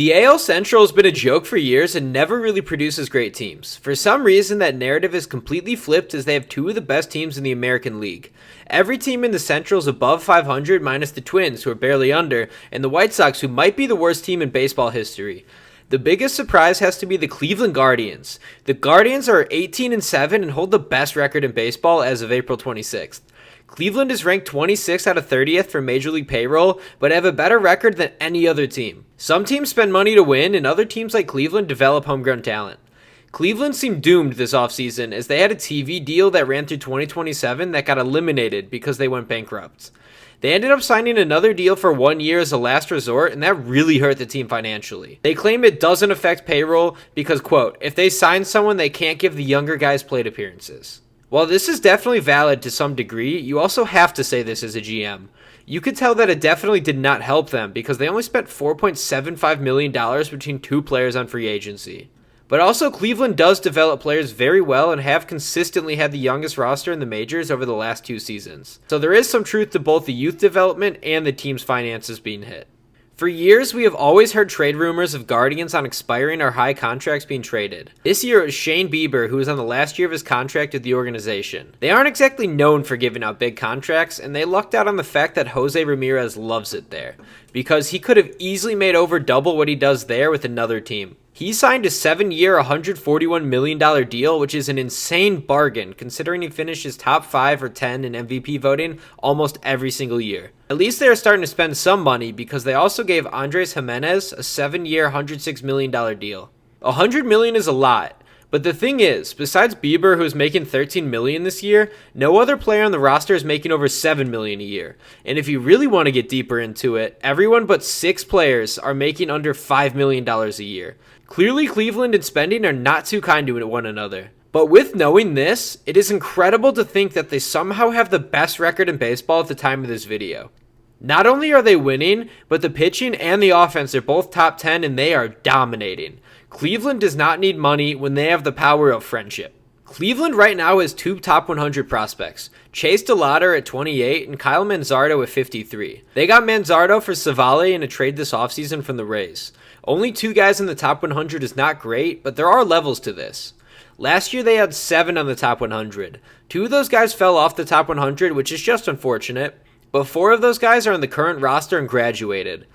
The AL Central has been a joke for years and never really produces great teams. For some reason, that narrative is completely flipped as they have two of the best teams in the American League. Every team in the Central is above 500 minus the Twins, who are barely under, and the White Sox, who might be the worst team in baseball history. The biggest surprise has to be the Cleveland Guardians. The Guardians are 18-7 and hold the best record in baseball as of April 26th. Cleveland is ranked 26th out of 30th for Major League payroll, but have a better record than any other team. Some teams spend money to win, and other teams like Cleveland develop homegrown talent. Cleveland seemed doomed this offseason as they had a TV deal that ran through 2027 that got eliminated because they went bankrupt. They ended up signing another deal for 1 year as a last resort, and that really hurt the team financially. They claim it doesn't affect payroll because, quote, if they sign someone, they can't give the younger guys plate appearances. While this is definitely valid to some degree, you also have to say this as a GM. You could tell that it definitely did not help them because they only spent $4.75 million between two players on free agency. But also, Cleveland does develop players very well and have consistently had the youngest roster in the majors over the last 2 seasons. So there is some truth to both the youth development and the team's finances being hit. For years, we have always heard trade rumors of Guardians on expiring or high contracts being traded. This year, it was Shane Bieber who was on the last year of his contract with the organization. They aren't exactly known for giving out big contracts, and they lucked out on the fact that Jose Ramirez loves it there, because he could have easily made over double what he does there with another team. He signed a 7-year, $141 million deal, which is an insane bargain considering he finishes top 5 or 10 in MVP voting almost every single year. At least they are starting to spend some money because they also gave Andres Jimenez a 7-year, $106 million deal. $100 million is a lot, but the thing is, besides Bieber, who is making $13 million this year, no other player on the roster is making over $7 million a year. And if you really want to get deeper into it, everyone but 6 players are making under $5 million a year. Clearly, Cleveland and spending are not too kind to one another. But with knowing this, it is incredible to think that they somehow have the best record in baseball at the time of this video. Not only are they winning, but the pitching and the offense are both top 10 and they are dominating. Cleveland does not need money when they have the power of friendship. Cleveland right now has 2 top 100 prospects, Chase DeLauter at 28 and Kyle Manzardo at 53. They got Manzardo for Savale in a trade this offseason from the Rays. Only 2 guys in the top 100 is not great, but there are levels to this. Last year they had 7 on the top 100. 2 of those guys fell off the top 100, which is just unfortunate, but 4 of those guys are on the current roster and graduated.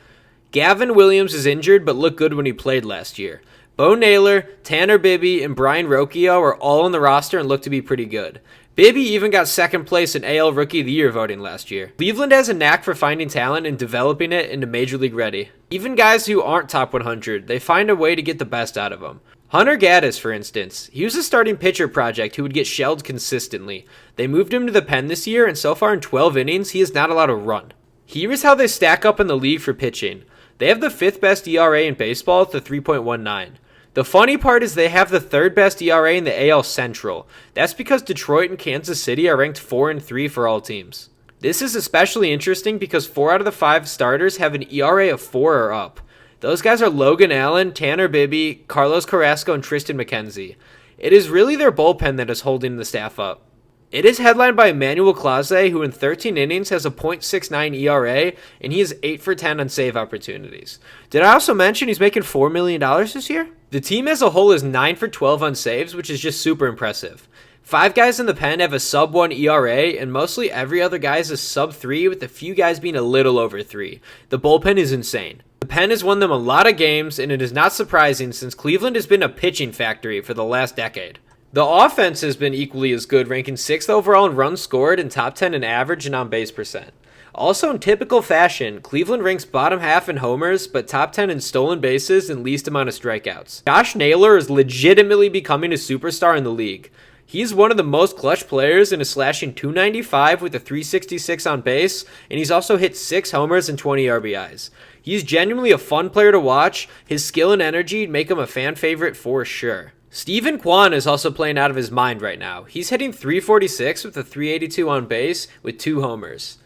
Gavin Williams is injured but looked good when he played last year. Bo Naylor, Tanner Bibby, and Brian Rocchio are all on the roster and look to be pretty good. Bibby even got second place in AL Rookie of the Year voting last year. Cleveland has a knack for finding talent and developing it into Major League ready. Even guys who aren't top 100, they find a way to get the best out of them. Hunter Gaddis, for instance, he was a starting pitcher project who would get shelled consistently. They moved him to the pen this year, and so far in 12 innings, he is not allowed to run. Here's how they stack up in the league for pitching. They have the 5th best ERA in baseball at the 3.19. The funny part is they have the 3rd best ERA in the AL Central. That's because Detroit and Kansas City are ranked 4 and 3 for all teams. This is especially interesting because 4 out of the 5 starters have an ERA of 4 or up. Those guys are Logan Allen, Tanner Bibby, Carlos Carrasco, and Tristan McKenzie. It is really their bullpen that is holding the staff up. It is headlined by Emmanuel Clase, who in 13 innings has a .69 ERA, and he is 8 for 10 on save opportunities. Did I also mention he's making $4 million this year? The team as a whole is 9 for 12 on saves, which is just super impressive. 5 guys in the pen have a sub-1 ERA, and mostly every other guy is a sub-3, with a few guys being a little over 3. The bullpen is insane. The pen has won them a lot of games, and it is not surprising since Cleveland has been a pitching factory for the last decade. The offense has been equally as good, ranking 6th overall in runs scored and top 10 in average and on-base percent. Also in typical fashion, Cleveland ranks bottom half in homers, but top 10 in stolen bases and least amount of strikeouts. Josh Naylor is legitimately becoming a superstar in the league. He's one of the most clutch players and is slashing .295 with a .366 on base, and he's also hit 6 homers and 20 RBIs. He's genuinely a fun player to watch. His skill and energy make him a fan favorite for sure. Steven Kwan is also playing out of his mind right now. He's hitting .346 with a .382 on base with 2 homers.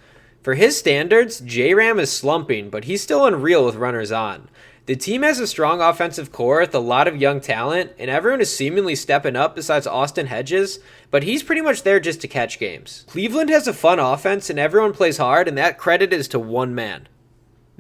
For his standards, J-Ram is slumping, but he's still unreal with runners on. The team has a strong offensive core with a lot of young talent, and everyone is seemingly stepping up besides Austin Hedges, but he's pretty much there just to catch games. Cleveland has a fun offense and everyone plays hard, and that credit is to one man.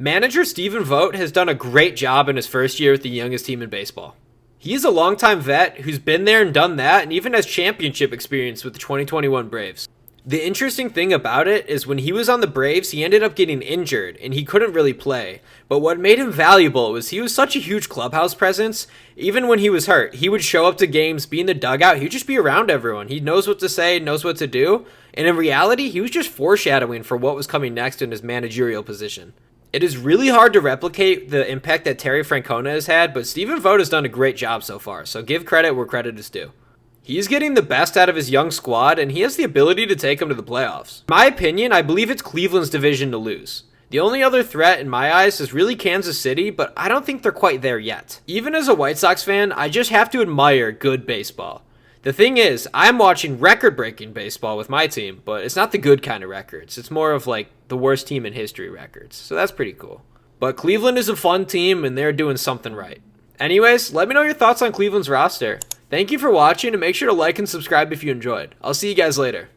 Manager Stephen Vogt has done a great job in his first year with the youngest team in baseball. He is a longtime vet who's been there and done that and even has championship experience with the 2021 Braves. The interesting thing about it is when he was on the Braves, he ended up getting injured and he couldn't really play. But what made him valuable was he was such a huge clubhouse presence. Even when he was hurt, he would show up to games, be in the dugout, he'd just be around everyone. He knows what to say, knows what to do. And in reality, he was just foreshadowing for what was coming next in his managerial position. It is really hard to replicate the impact that Terry Francona has had, but Stephen Vogt has done a great job so far, so give credit where credit is due. He's getting the best out of his young squad, and he has the ability to take them to the playoffs. In my opinion, I believe it's Cleveland's division to lose. The only other threat in my eyes is really Kansas City, but I don't think they're quite there yet. Even as a White Sox fan, I just have to admire good baseball. The thing is, I'm watching record-breaking baseball with my team, but it's not the good kind of records. It's more of like the worst team in history records, so that's pretty cool. But Cleveland is a fun team, and they're doing something right. Anyways, let me know your thoughts on Cleveland's roster. Thank you for watching, and make sure to like and subscribe if you enjoyed. I'll see you guys later.